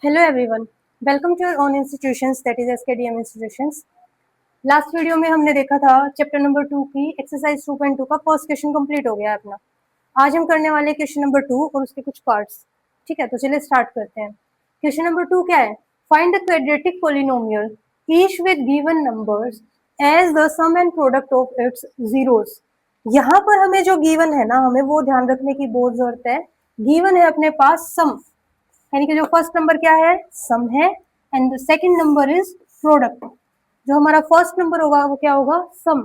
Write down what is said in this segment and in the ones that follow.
Hello everyone, welcome to your own institutions that is SKDM institutions. Last video में हमने देखा था chapter number 2 की एक्सरसाइज 2.2 का फर्स्ट क्वेश्चन कंप्लीट हो गया है अपना। आज हम करने वाले क्वेश्चन नंबर 2 और उसके कुछ पार्ट्स। ठीक है, तो चलिए स्टार्ट करते हैं। क्वेश्चन नंबर 2 क्या है? Find the quadratic polynomial each with given numbers as the sum and product of its zeros. यहाँ पर हमें जो गिवन है ना, हमें वो ध्यान रखने की बहुत जरूरत है। गिवन है अपने पास सम, यानी कि जो फर्स्ट नंबर क्या है? सम है, and the second number is product. जो हमारा फर्स्ट नंबर होगा वो क्या होगा? सम,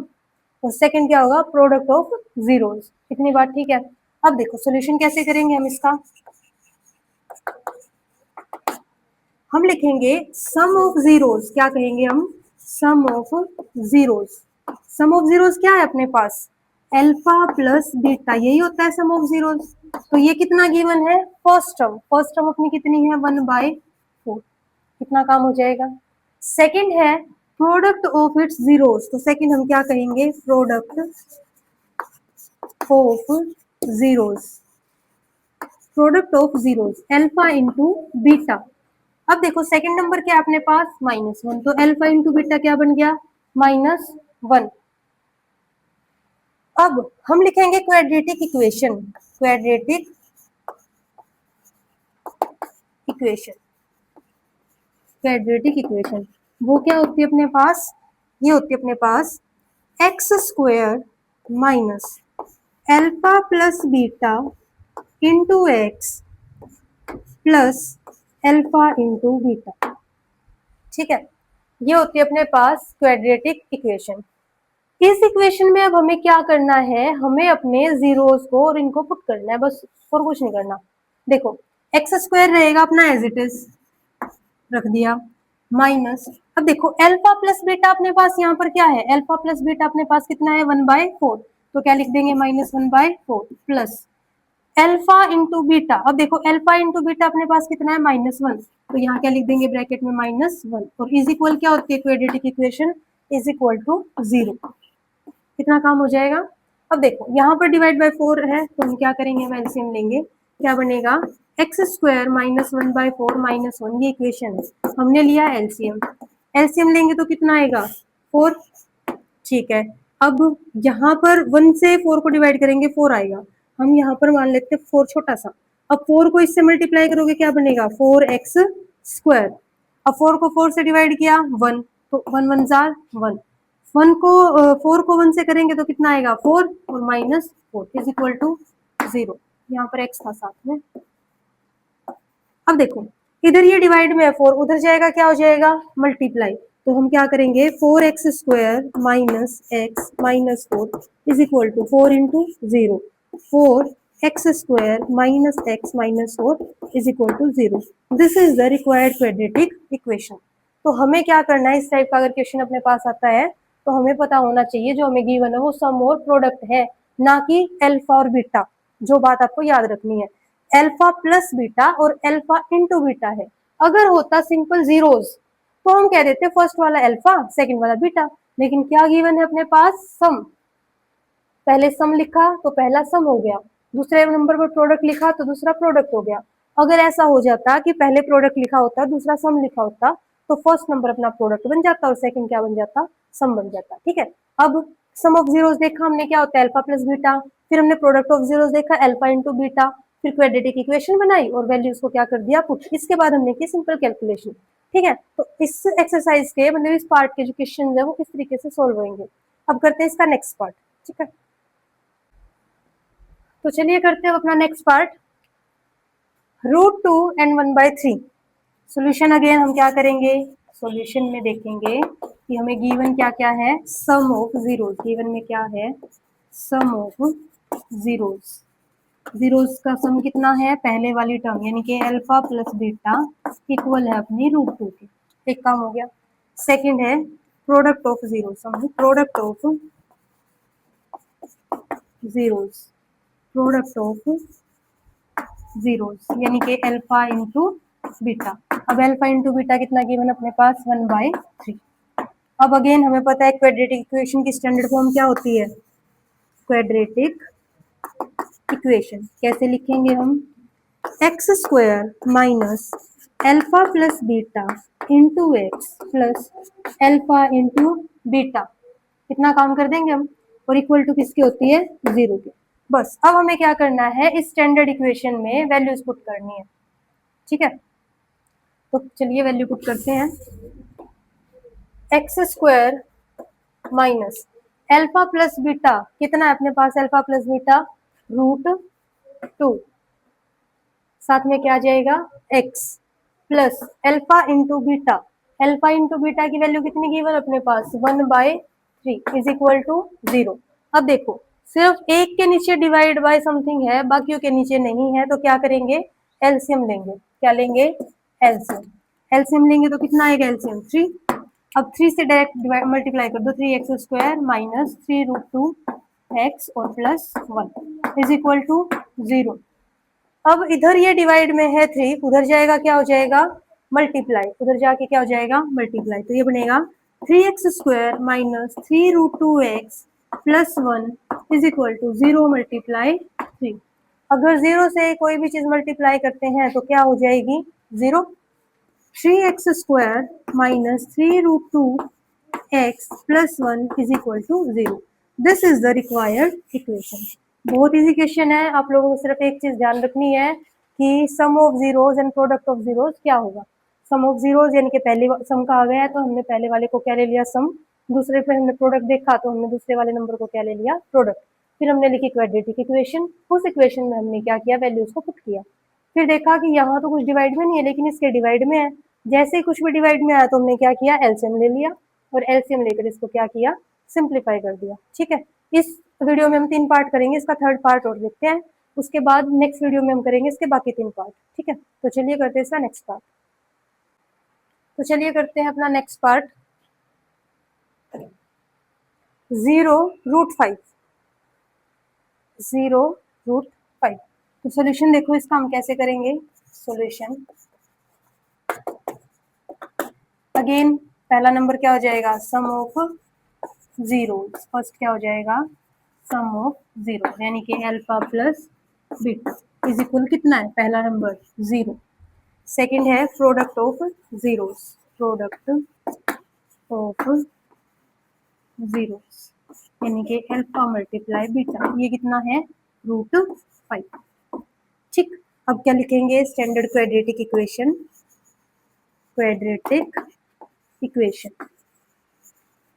और सेकंड क्या होगा? Product of zeros. इतनी बात ठीक है। अब देखो सोल्यूशन कैसे करेंगे हम इसका। हम लिखेंगे सम ऑफ जीरोस। क्या कहेंगे हम? Sum of zeros. Sum of zeros क्या है अपने पास? अल्फा प्लस बीटा, यही होता है सम ऑफ जीरोस। तो ये कितना गिवन है? First term. फर्स्ट टर्म अपनी कितनी है? 1/4। कितना काम हो जाएगा? सेकंड है प्रोडक्ट ऑफ इट्स जीरोस। तो सेकंड हम क्या कहेंगे? Product of zeros. Product of zeros alpha into beta. अब देखो सेकंड नंबर क्या है अपने पास? -1। तो अल्फा इंटू बीटा क्या बन गया? -1। अब हम लिखेंगे quadratic equation. Quadratic equation, quadratic equation वो क्या होती है अपने पास? ये होती है अपने पास x² minus alpha plus beta into x plus alpha into beta. ठीक है, ये होती है अपने पास क्वाड्रेटिक इक्वेशन। इस इक्वेशन में अब हमें क्या करना है? हमें अपने जीरोस को और इनको पुट करना है, बस, और कुछ नहीं करना। देखो x² रहेगा अपना एज इट इज, रख दिया, माइनस। अब देखो अल्फा प्लस बीटा अपने पास यहाँ पर क्या है? अल्फा प्लस बीटा अपने पास कितना है? 1/4। तो क्या लिख देंगे? -1/4 प्लस अल्फा इंटू बीटा। अब देखो अल्फा इंटू बीटा अपने पास कितना है? -1। तो यहाँ क्या लिख देंगे? ब्रैकेट में -1। और इज इक्वल क्या होती है quadratic equation? Is equal to 0। कितना काम हो जाएगा? अब देखो यहाँ पर डिवाइड बाय 4 है, तो हम क्या करेंगे? हम एलसीएम लेंगे। क्या बनेगा? x² minus 1/4 -1। ये इक्वेशन है, हमने लिया एलसीएम। एलसीएम लेंगे तो कितना आएगा? 4। ठीक है, अब यहाँ पर 1 से 4 को डिवाइड करेंगे, 4 आएगा। हम यहाँ पर मान लेते हैं 4 छोटा सा। अब 4 को इससे मल्टीप्लाई करोगे, क्या बनेगा? 4x²। अब 4 को 4 से डिवाइड किया, 1, तो 1 1 जार 1। 1 को 4 को 1 से करेंगे तो कितना आएगा? 4 और -4 इज इक्वल टू 0। यहाँ पर x था साथ में। अब देखो इधर ये डिवाइड में है 4, उधर जाएगा क्या हो जाएगा? मल्टीप्लाई। तो हम क्या करेंगे? 4x² minus x minus 4 is equal to 4 into 0। 4x² minus x minus 4 is equal to 0। This is the required quadratic equation. तो हमें क्या करना है? इस टाइप का अगर क्वेश्चन अपने पास आता है तो हमें पता होना चाहिए जो हमें गिवन है वो सम और प्रोडक्ट है, ना कि अल्फा और बीटा। जो बात आपको याद रखनी है, अल्फा प्लस बीटा और अल्फा इंटू बीटा है। अगर होता सिंपल जीरोस तो हम कह देते फर्स्ट वाला अल्फा सेकंड वाला बीटा, लेकिन क्या गिवन है अपने पास? सम। पहले सम लिखा तो पहला सम हो गया, दूसरे नंबर पर प्रोडक्ट लिखा तो दूसरा प्रोडक्ट हो गया। अगर ऐसा हो जाता कि पहले प्रोडक्ट लिखा होता दूसरा सम लिखा होता तो फर्स्ट नंबर अपना प्रोडक्ट बन जाता और सेकंड क्या बन जाता? सम बन जाता। ठीक है, अब सम ऑफ जीरोस देखा हमने, क्या होता है? Alpha plus beta. फिर हमने प्रोडक्ट ऑफ जीरोस देखा, अल्फा इंटू बीटा। फिर क्वाड्रेटिक इक्वेशन बनाई और वैल्यूज को क्या कर दिया? पुट। इसके बाद हमने की सिंपल कैलकुलेशन। ठीक है, तो इस एक्सरसाइज के मतलब इस पार्ट के जो क्वेश्चन है वो किस तरीके से सोल्व होंगे। अब करते हैं इसका नेक्स्ट पार्ट। ठीक है, तो चलिए करते हैं अपना next part. √2 and 1/3। Solution again हम क्या करेंगे? सॉल्यूशन में देखेंगे कि हमें गिवन क्या क्या है? सम ऑफ जीरोस। गिवन में क्या है? सम ऑफ जीरोस। जीरोस का सम कितना है? पहले वाली टर्म यानी कि अल्फा प्लस बीटा इक्वल है अपनी √2 के। एक काम हो गया। सेकंड है प्रोडक्ट ऑफ जीरोस। हम product of zeros, product of zeros यानी कि अल्फा इंटू बीटा। अब अल्फा इंटू बीटा कितना गिवन अपने पास? 1/3। अब अगेन हमें पता है क्वाड्रेटिक इक्वेशन की स्टैंडर्ड फॉर्म क्या होती है? क्वाड्रेटिक इक्वेशन कैसे लिखेंगे हम? x² minus alpha plus beta into x plus alpha into beta, कितना काम कर देंगे हम, और इक्वल टू किसकी होती है, 0 की। बस अब हमें क्या करना है, इस स्टैंडर्ड इक्वेशन में वैल्यूज पुट करनी है, ठीक है। तो चलिए वैल्यू पुट करते हैं। X square minus alpha plus beta, कितना है अपने पास अल्फा प्लस बीटा, √2, साथ में क्या आ जाएगा x plus alpha into beta, alpha into beta की वैल्यू कितनी गिवन अपने पास, 1/3 इज इक्वल टू 0। अब देखो सिर्फ एक के नीचे डिवाइड बाय समथिंग है, बाकियों के नीचे नहीं है, तो क्या करेंगे, एलसीएम लेंगे। क्या लेंगे, एलसीएम। एलसीएम लेंगे तो कितना आएगा एलसीएम, 3। अब 3 से डायरेक्ट मल्टीप्लाई कर दो, 3x² माइनस 3√2x और प्लस 1 इज इक्वल टू 0। अब इधर ये डिवाइड में है 3, उधर जाएगा क्या हो जाएगा, मल्टीप्लाई, उधर जाके क्या हो जाएगा, मल्टीप्लाई, तो ये बनेगा 3x² minus 3√2x plus 1 is equal to 0 multiply 3। अगर 0 से कोई भी चीज मल्टीप्लाई करते हैं तो क्या हो जाएगी, 0। 3x² minus 3√2x plus 1 is equal to 0। This is the required equation. बहुत इजी क्वेश्चन है, आप लोगों को सिर्फ एक चीज ध्यान रखनी है कि sum of zeros and product of zeros क्या होगा। सम ऑफ जीरोज यानी कि पहले सम कहा गया है तो हमने पहले वाले को क्या ले लिया, सम। दूसरे पे हमने प्रोडक्ट देखा तो हमने दूसरे वाले नंबर को क्या ले लिया, प्रोडक्ट। फिर हमने लिखी क्वाड्रेटिक इक्वेशन, उस इक्वेशन में हमने क्या किया, वैल्यूज को पुट किया। फिर देखा कि यहाँ तो कुछ डिवाइड में नहीं है लेकिन इसके डिवाइड में है, जैसे ही कुछ भी डिवाइड में आया तो हमने क्या किया, एलसीएम ले लिया, और एलसीएम लेकर इसको क्या किया, सिंप्लीफाई कर दिया, ठीक है। इस वीडियो में हम 3 पार्ट करेंगे, इसका थर्ड पार्ट और देखते हैं, उसके बाद नेक्स्ट वीडियो में हम करेंगे इसके बाकी 3 पार्ट, ठीक है। तो चलिए करते हैं इसका नेक्स्ट पार्ट। तो चलिए करते हैं अपना नेक्स्ट पार्ट, 0√5, 0√5। तो सोल्यूशन देखो इसका हम कैसे करेंगे, सोल्यूशन अगेन पहला नंबर क्या हो जाएगा, सम ऑफ जीरो। फर्स्ट क्या हो जाएगा, सम ऑफ जीरो, यानी कि alpha plus beta is equal कितना है, पहला नंबर 0। सेकंड है product of zeros, product of zeros यानी कि अल्फा मल्टीप्लाई बीटा, ये कितना है, √5, ठीक। अब क्या लिखेंगे, standard quadratic equation, quadratic equation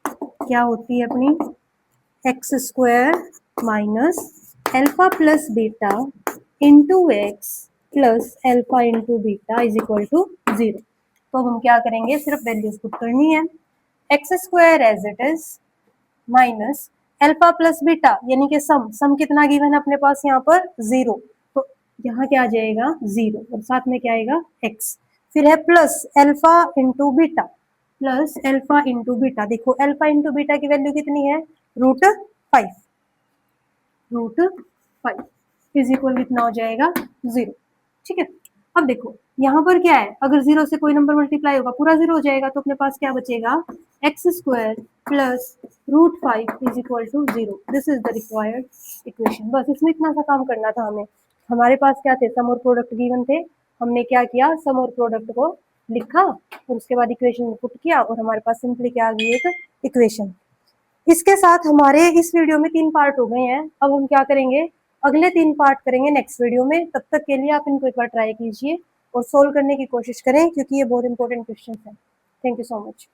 क्या होती है अपनी, x² minus alpha plus beta into x plus alpha into beta is equal to 0। तो अब हम क्या करेंगे, सिर्फ वैल्यूज पुट करनी है, x² as it is minus alpha plus beta यानी कि सम कितना गिवन है अपने पास यहाँ पर, 0। तो यहाँ क्या आ जाएगा, 0, और साथ में क्या आएगा, x। फिर है plus alpha into beta, plus alpha into beta, देखो अल्फा इंटू बीटा की वैल्यू कितनी है, √5, √5 इज इक्वल कितना हो जाएगा, 0, ठीक है। अब देखो यहाँ पर क्या है, अगर 0 से कोई नंबर मल्टीप्लाई होगा पूरा 0 हो जाएगा, तो अपने पास क्या बचेगा, x² plus √5 is equal to 0। This is the required equation. बस इसमें इतना सा काम करना था हमें। हमारे पास क्या थे, सम और प्रोडक्ट गिवन थे, हमने क्या किया, सम और प्रोडक्ट को लिखा और उसके बाद इक्वेशन में पुट किया, और हमारे पास सिंपली क्या आ गई, एक इक्वेशन। इसके साथ हमारे इस वीडियो में 3 पार्ट हो गए हैं। अब हम क्या करेंगे, अगले 3 पार्ट करेंगे नेक्स्ट वीडियो में। तब तक के लिए आप इनको एक बार ट्राई कीजिए और सोल्व करने की कोशिश करें, क्योंकि ये बहुत इंपॉर्टेंट क्वेश्चन है। Thank you so much.